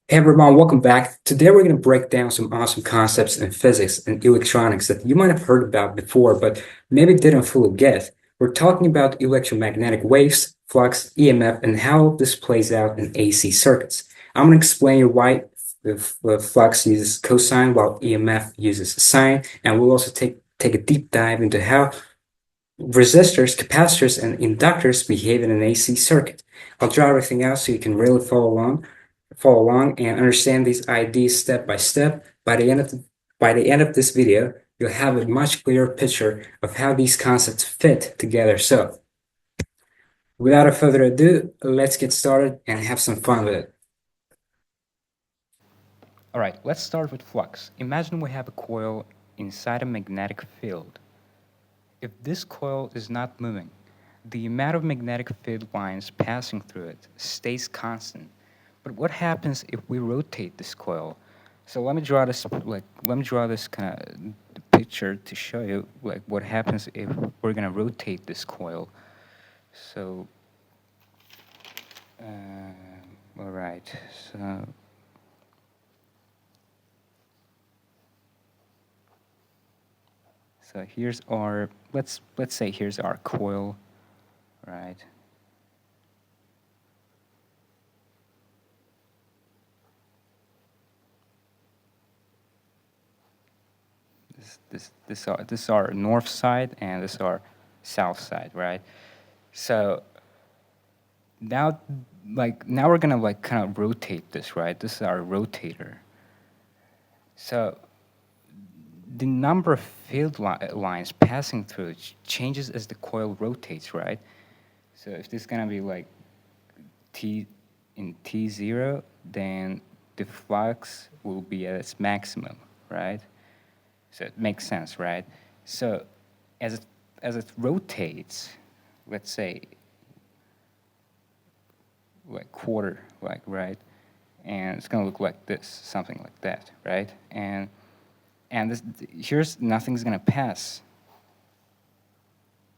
Hey everyone, welcome back. Today we're going to break down some awesome concepts in physics and electronics that you might have heard about before, but maybe didn't fully get. We're talking about electromagnetic waves, flux, EMF, and how this plays out in AC circuits. I'm going to explain you why the flux uses cosine while EMF uses sine, and we'll also take a deep dive into how resistors, capacitors, and inductors behave in an AC circuit. I'll draw everything out so you can really follow along and understand these ideas step by step. By the end of this video, you'll have a much clearer picture of how these concepts fit together. So, without further ado, let's get started and have some fun with it. All right, let's start with flux. Imagine we have a coil inside a magnetic field. If this coil is not moving, the amount of magnetic field lines passing through it stays constant. But what happens if we rotate this coil? So let me draw this kind of picture to show you what happens if we're gonna rotate this coil. So, all right, so. So here's our, let's say here's our coil, right? This is our north side and this is our south side, right? So now we're gonna kind of rotate this, right? This is our rotator. So the number of field lines passing through it changes as the coil rotates, right? So if this is gonna be like T0, then the flux will be at its maximum, right? So it makes sense, right? So as it rotates, let's say like quarter, right, and it's gonna look like this, something like that, right? And here's nothing's gonna pass,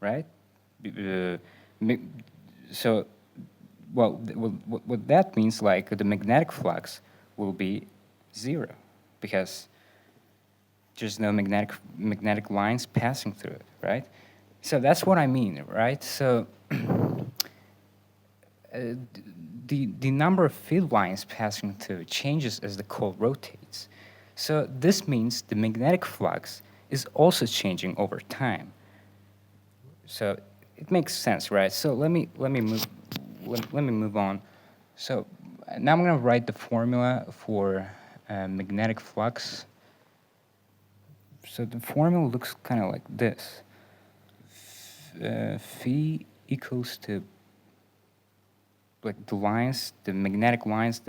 right? Uh, so, what that means, like the magnetic flux will be zero, because there's no magnetic lines passing through it, right? So that's what I mean, right? So the number of field lines passing through changes as the coil rotates. So this means the magnetic flux is also changing over time. So it makes sense, right? So let me move on. So now I'm going to write the formula for magnetic flux. So the formula looks kind of like this. Phi equals to like the magnetic lines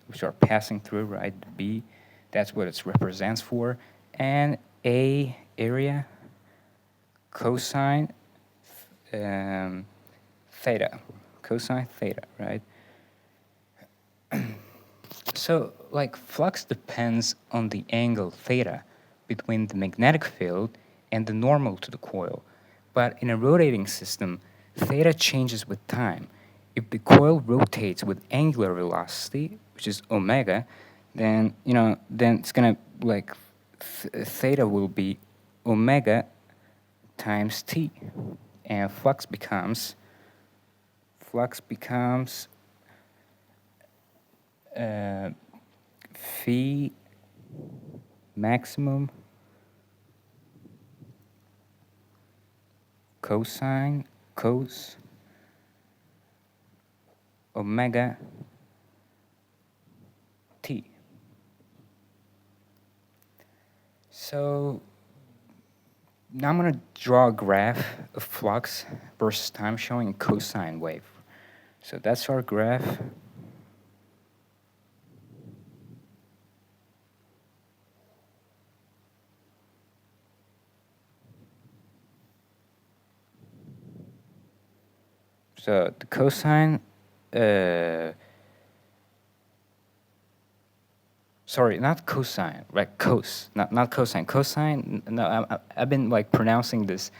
which are passing through, right? The B, that's what it represents for, and A area cosine theta, cosine theta, right? So like flux depends on the angle theta between the magnetic field and the normal to the coil. But in a rotating system, theta changes with time. If the coil rotates with angular velocity, which is omega, then it's gonna theta will be omega times t, and flux becomes phi maximum cosine cos omega t. So now I'm going to draw a graph of flux versus time showing a cosine wave. So that's our graph. So the cosine, sorry, not cosine, right? Not cosine. Cosine. No, I've been like pronouncing this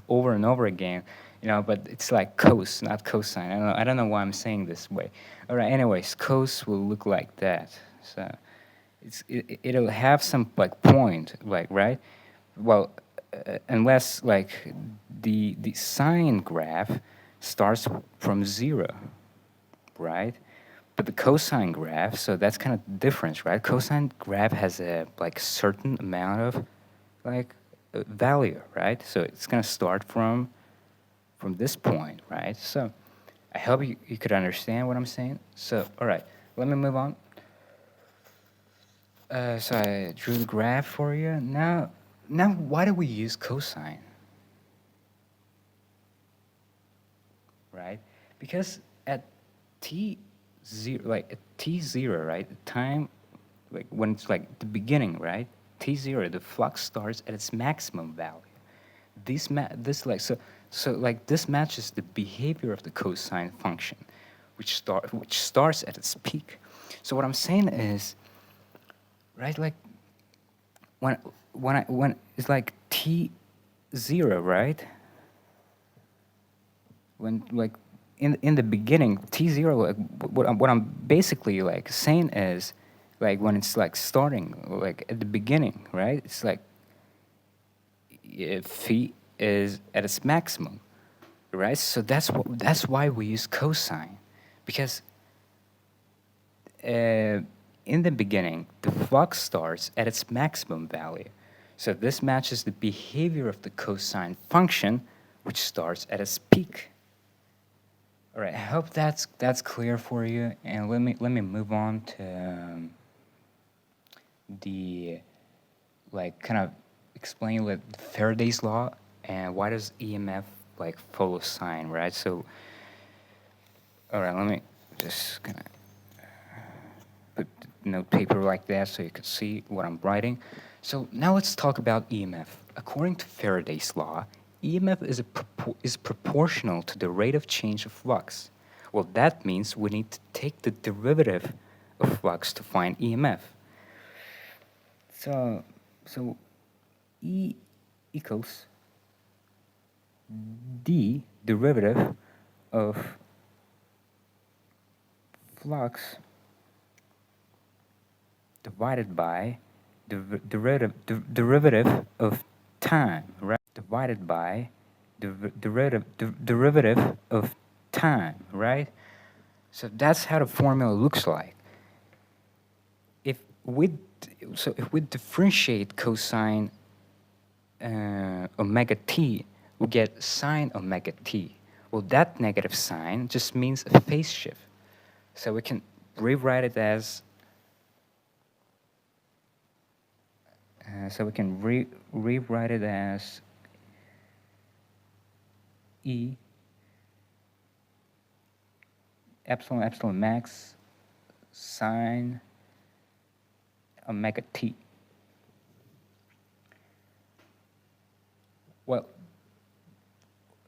over and over again. but it's like cos, not cosine. I don't know why I'm saying this way. All right, anyways, cos will look like that. So it'll have some like point, like, right? Well, unless like the sine graph starts from 0, right? But the cosine graph, so that's kind of the difference, right? Cosine graph has a like certain amount of like value, right? So it's gonna start from this point, right? So I hope you could understand what I'm saying. So all right, let me move on. So I drew the graph for you. Now why do we use cosine? Right? Because at t0, like at t0, right, the time, like when it's like the beginning, right, t0, the flux starts at its maximum value. This like so like this matches the behavior of the cosine function, which starts at its peak. So what I'm saying is, right, like when it's like t0, right? When like in the beginning, t0, like what I'm basically like saying is, like when it's like starting, like at the beginning, right? It's like phi is at its maximum, right? So that's why we use cosine, because in the beginning, the flux starts at its maximum value. So this matches the behavior of the cosine function, which starts at its peak. All right, I hope that's clear for you, and let me move on to the like kind of explain like Faraday's law and why does EMF like follow sine, right? So, all right, let me just kind of put the note paper like that so you can see what I'm writing. So now let's talk about EMF. According to Faraday's law, EMF is proportional to the rate of change of flux. Well, that means we need to take the derivative of flux to find EMF. So E equals d derivative of flux divided by the derivative of time, right? Divided by the derivative of time, right? So that's how the formula looks like. If we if we differentiate cosine omega t, we get sine omega t. Well, that negative sign just means a phase shift. So we can rewrite it as rewrite it as E epsilon epsilon max sine omega t. Well,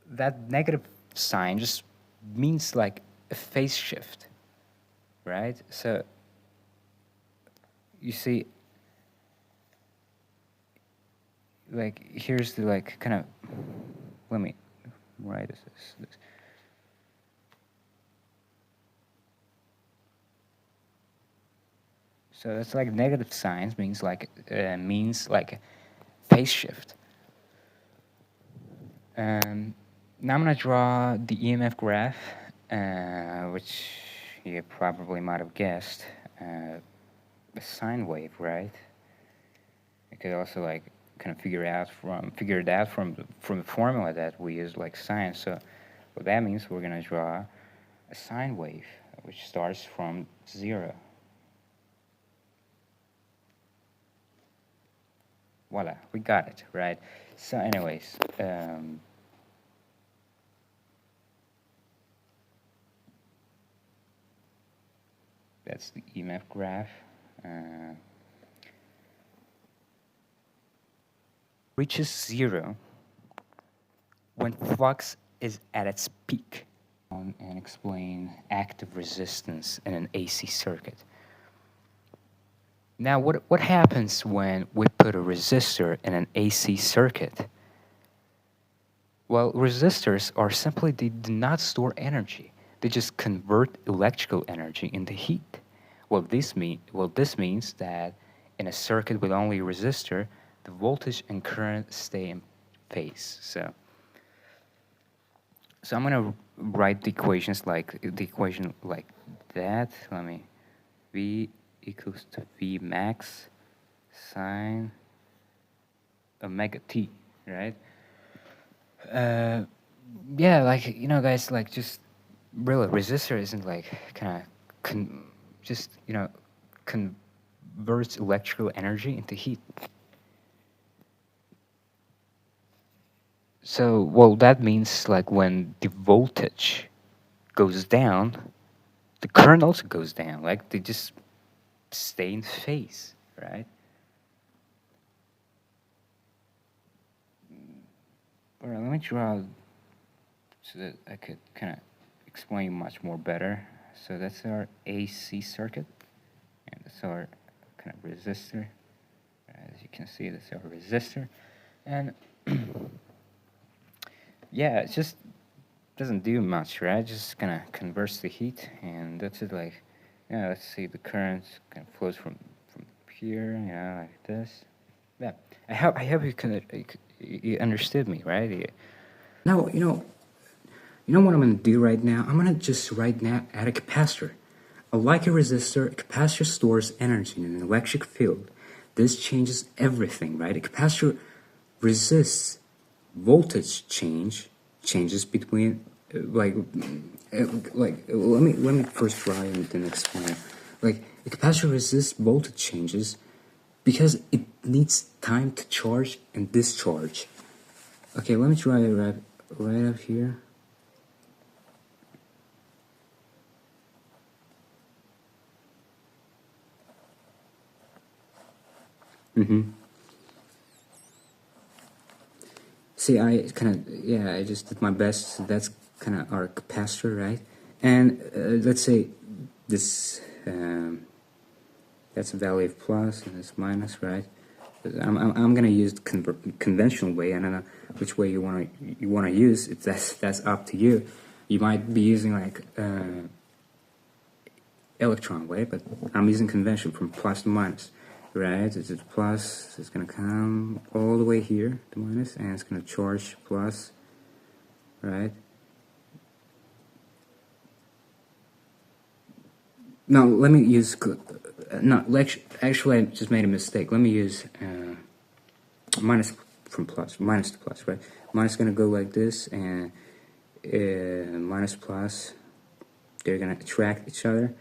that negative sign just means like a phase shift, right? So you see, like here's the like kind of, let me write this. So it's like negative signs means like phase shift. Now I'm gonna draw the EMF graph, which you probably might have guessed, a sine wave, right? You could also like kind of figure it out from the formula that we use, like sine. So what that means, we're gonna draw a sine wave, which starts from 0. Voila, we got it, right? So anyways, that's the EMF graph. Reaches 0 when flux is at its peak. And explain active resistance in an AC circuit. Now, what happens when we put a resistor in an AC circuit? Well, resistors are simply, they do not store energy. They just convert electrical energy into heat. This means that in a circuit with only a resistor, the voltage and current stay in phase. So I'm gonna write the equation like that. Let me, V equals to V max sine omega t, right? Uh, yeah, like, guys, like, just really, resistor isn't like kind of just, converts electrical energy into heat. So, well, that means like when the voltage goes down, the current also goes down. Like, they just stay in phase, right? All right, let me draw so that I could kind of explain much more better. So that's our AC circuit, and that's our kind of resistor. As you can see, that's our resistor, and yeah, it just doesn't do much, right? Just kind of converts the heat, and that's it. Like, yeah, let's see, the current kind of flows from here, like this. Yeah, I hope you understood me, right? Yeah. Now, you know what I'm going to do right now? I'm going to just right now add a capacitor. Like a resistor, a capacitor stores energy in an electric field. This changes everything, right? A capacitor resists voltage changes between let me first try and then explain. Like, a capacitor resists voltage changes because it needs time to charge and discharge. Okay, let me try it right up here. See, I just did my best. So that's kind of our capacitor, right? And let's say this, that's a value of plus and it's minus, right? I'm gonna use the conventional way. I don't know which way you wanna use. That's up to you. You might be using like electron way, but I'm using convention from plus to minus, right? It's plus, so it's gonna come all the way here to minus, and it's gonna charge plus, right? No, let me use, no, actually I just made a mistake. Let me use minus from plus, minus to plus, right? Minus is gonna go like this, and minus plus, they're gonna attract each other.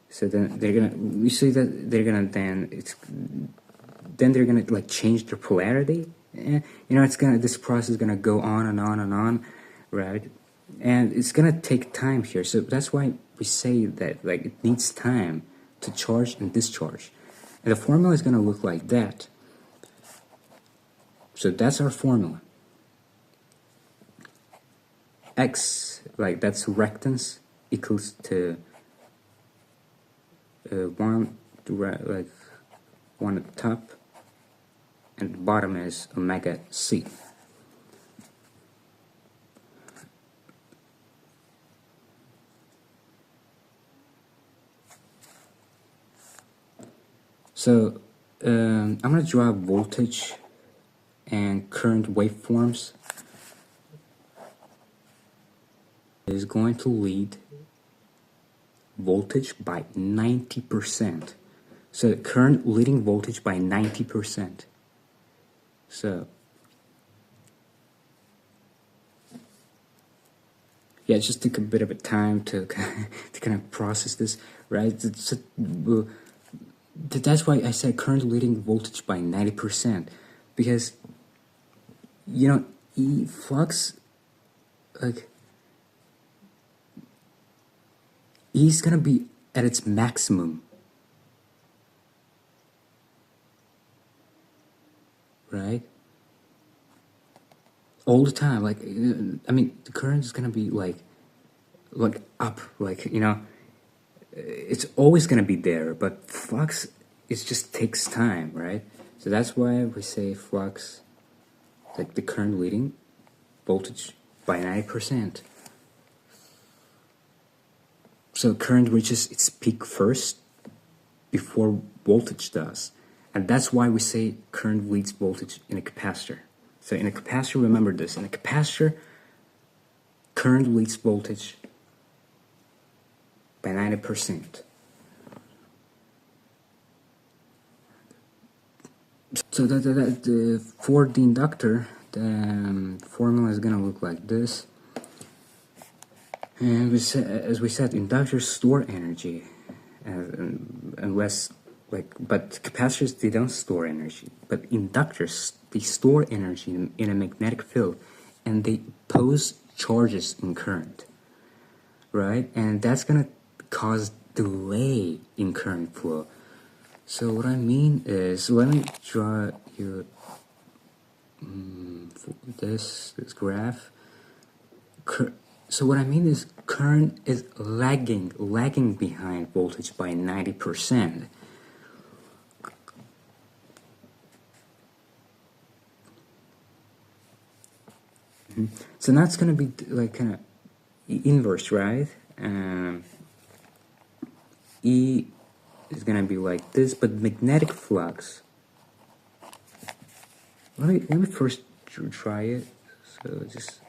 So then they're gonna, you see that they're gonna then they're gonna like change their polarity. It's gonna, this process is gonna go on and on and on, right? And it's gonna take time here. So that's why we say that like it needs time to charge and discharge. And the formula is gonna look like that. So that's our formula. X, like that's reactance, equals to one at the top, and the bottom is omega c. So I'm going to draw voltage and current waveforms. It is going to lead voltage by 90%. So current leading voltage by 90%. So yeah, it just took a bit of a time to kind of process this, right? That's why I said current leading voltage by 90%, because flux, like, he's gonna be at its maximum, right? All the time. Like, I mean, the current is gonna be like up, like, it's always gonna be there. But flux, it just takes time, right? So that's why we say flux, like the current leading voltage by 90%. So current reaches its peak first before voltage does. And that's why we say current leads voltage in a capacitor. So in a capacitor, remember this, in a capacitor, current leads voltage by 90%. So for the inductor, the formula is going to look like this. And as we said, inductors store energy, unless but capacitors, they don't store energy. But inductors, they store energy in a magnetic field, and they pose charges in current, right? And that's gonna cause delay in current flow. So what I mean is, let me draw you this graph. So what I mean is, current is lagging behind voltage by 90%. So now it's gonna be like kind of inverse, right? E is gonna be like this, but magnetic flux. Let me first try it. So just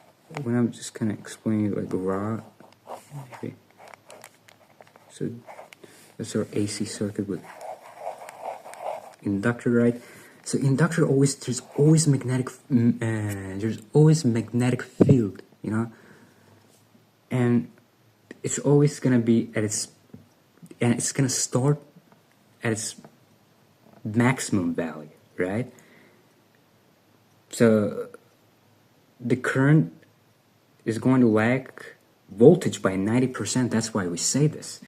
when I'm just kind of explaining it like raw. Okay. So that's our AC circuit with inductor, right? So inductor there's always magnetic field, you know, and it's always gonna be it's gonna start at its maximum value, right? So the current is going to lag voltage by 90%. That's why we say this.